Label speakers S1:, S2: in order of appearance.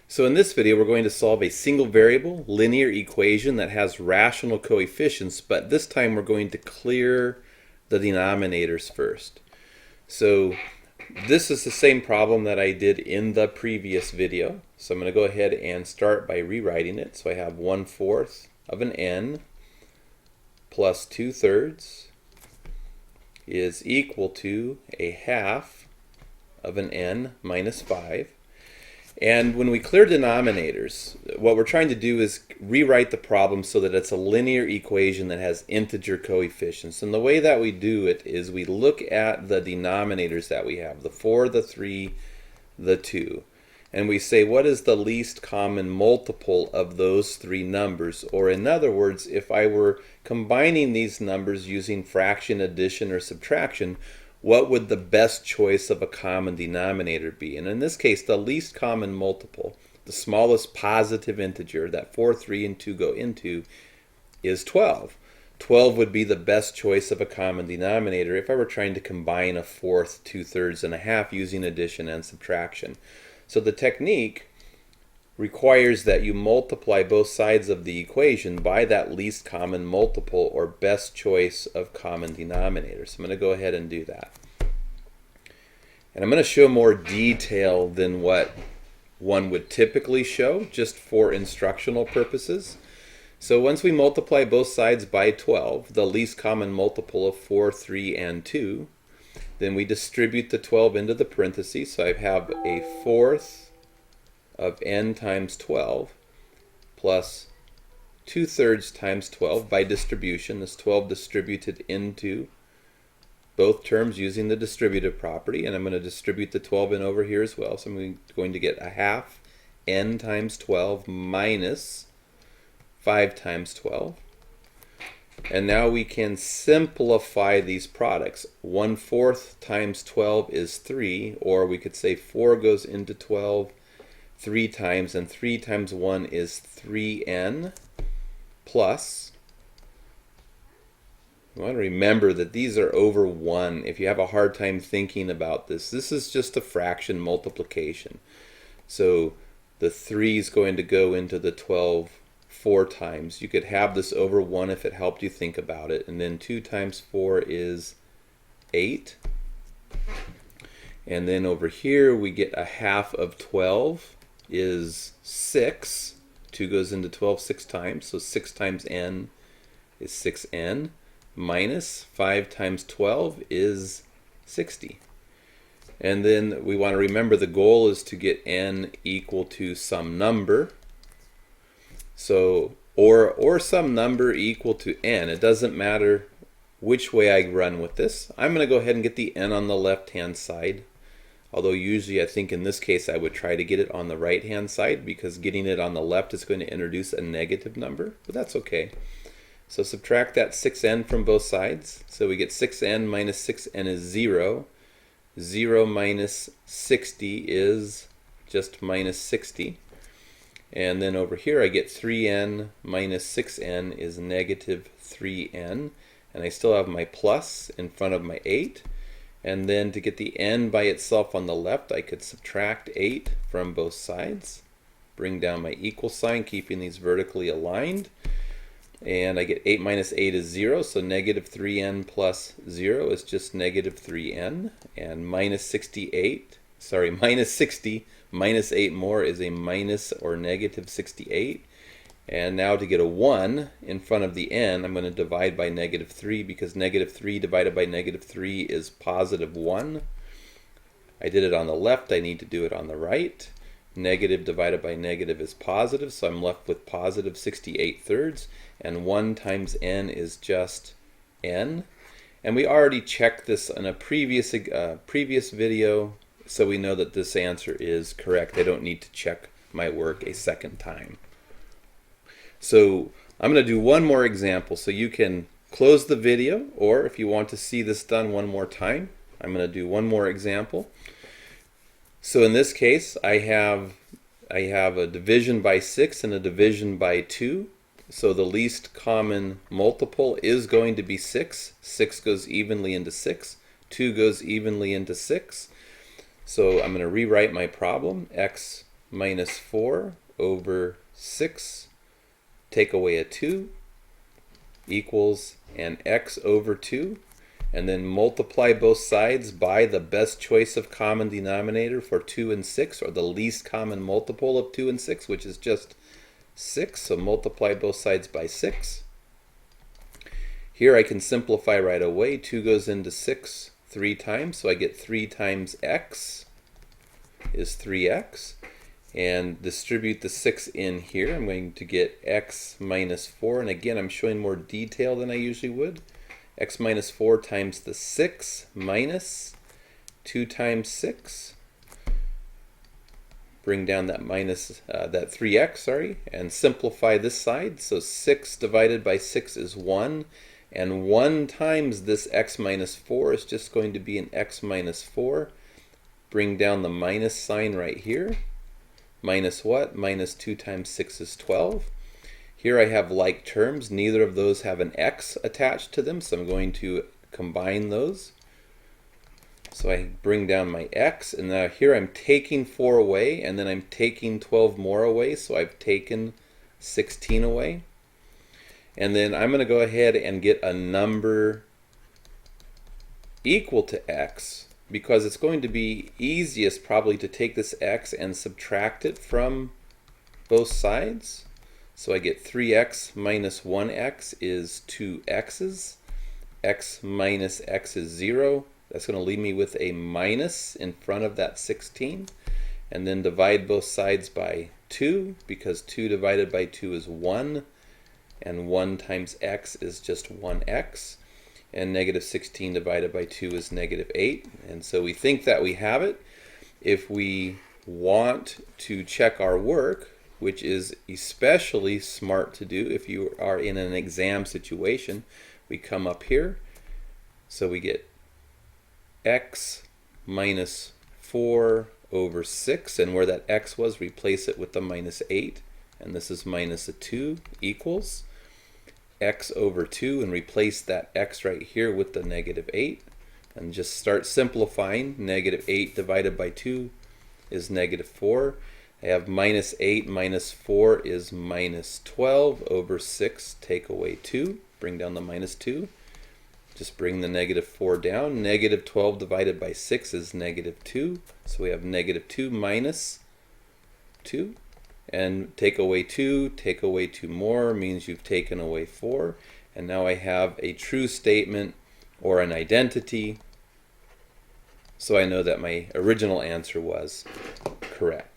S1: So in this video, we're going to solve a single variable linear equation that has rational coefficients, but this time we're going to clear the denominators first. So this is the same problem that I did in the previous video. So I'm going to go ahead and start by rewriting it. So I have 1/4 of an n plus 2/3 is equal to a half of an n minus 5. And when we clear denominators, what we're trying to do is rewrite the problem so that it's a linear equation that has integer coefficients. And the way that we do it is we look at the denominators that we have, the 4, the 3, the 2. And we say, what is the least common multiple of those three numbers? Or in other words, if I were combining these numbers using fraction, addition, or subtraction, what would the best choice of a common denominator be? And in this case, the least common multiple, the smallest positive integer that 4, 3, and 2 go into, is 12. 12 would be the best choice of a common denominator if I were trying to combine a fourth, 2/3, and a half using addition and subtraction. So the technique requires that you multiply both sides of the equation by that least common multiple or best choice of common denominators. So I'm going to go ahead and do that. And I'm going to show more detail than what one would typically show, just for instructional purposes. So once we multiply both sides by 12, the least common multiple of 4, 3, and 2, then we distribute the 12 into the parentheses. So I have a fourth of n times 12 plus 2/3 times 12 by distribution. This 12 distributed into both terms using the distributive property, and I'm going to distribute the 12 in over here as well. So I'm going to get a half n times 12 minus 5 times 12. And now we can simplify these products. 1/4 times 12 is 3, or we could say 4 goes into 12 3 times, and 3 times 1 is 3n plus, you want to remember that these are over 1. If you have a hard time thinking about this, this is just a fraction multiplication. So the 3 is going to go into the 12 4 times. You could have this over 1 if it helped you think about it. And then 2 times 4 is 8. And then over here we get a half of 12 is 6. 2 goes into 12 6 times, so 6 times n is 6n, minus 5 times 12 is 60. And then we want to remember the goal is to get n equal to some number. So, or some number equal to n. It doesn't matter which way I run with this. I'm going to go ahead and get the n on the left-hand side. Although usually I think in this case I would try to get it on the right-hand side, because getting it on the left is going to introduce a negative number, but that's okay. So subtract that 6n from both sides. So we get 6n minus 6n is 0. 0 minus 60 is just minus 60. And then over here I get 3n minus 6n is negative 3n. And I still have my plus in front of my 8. And then to get the n by itself on the left, I could subtract 8 from both sides. Bring down my equal sign, keeping these vertically aligned. And I get 8 minus 8 is 0, so negative 3n plus 0 is just negative 3n. And minus 60 minus 8 more is a minus or negative 68. And now to get a 1 in front of the n, I'm going to divide by negative 3, because negative 3 divided by negative 3 is positive 1. I did it on the left, I need to do it on the right. Negative divided by negative is positive, so I'm left with positive 68/3. And 1 times n is just n. And we already checked this in a previous video, so we know that this answer is correct. I don't need to check my work a second time. So I'm going to do one more example so you can close the video, or if you want to see this done one more time, I'm going to do one more example. So in this case I have a division by 6 and a division by 2. So the least common multiple is going to be 6. 6 goes evenly into 6. 2 goes evenly into 6. So I'm going to rewrite my problem. X minus 4 over 6, take away a 2, equals an x over 2. And then multiply both sides by the best choice of common denominator for 2 and 6, or the least common multiple of 2 and 6, which is just 6. So multiply both sides by 6. Here I can simplify right away. 2 goes into 6 3 times, so I get 3 times x is 3x. And distribute the 6 in here. I'm going to get x minus 4. And again, I'm showing more detail than I usually would. X minus 4 times the 6 minus 2 times 6. Bring down that minus, that 3x, sorry, and simplify this side. So 6 divided by 6 is 1. And 1 times this x minus 4 is just going to be an x minus 4. Bring down the minus sign right here. Minus what? Minus 2 times 6 is 12. Here I have like terms. Neither of those have an x attached to them, so I'm going to combine those. So I bring down my x, and now here I'm taking 4 away, and then I'm taking 12 more away, so I've taken 16 away. And then I'm going to go ahead and get a number equal to x, because it's going to be easiest probably to take this x and subtract it from both sides. So I get 3x minus 1x is 2x's. X minus x is 0. That's going to leave me with a minus in front of that 16. And then divide both sides by 2, because 2 divided by 2 is 1. And 1 times x is just 1x. And negative 16 divided by 2 is negative 8. And so we think that we have it. If we want to check our work, which is especially smart to do if you are in an exam situation, we come up here. So we get x minus 4 over 6, and where that x was, replace it with the minus 8, and this is minus a 2, equals x over 2, and replace that x right here with the negative 8, and just start simplifying. Negative 8 divided by 2 is negative 4. I have minus 8 minus 4 is minus 12 over 6, take away 2, bring down the minus 2. Just bring the negative 4 down. Negative 12 divided by 6 is negative 2. So we have negative 2 minus 2. And take away 2 more means you've taken away 4. And now I have a true statement or an identity. So I know that my original answer was correct.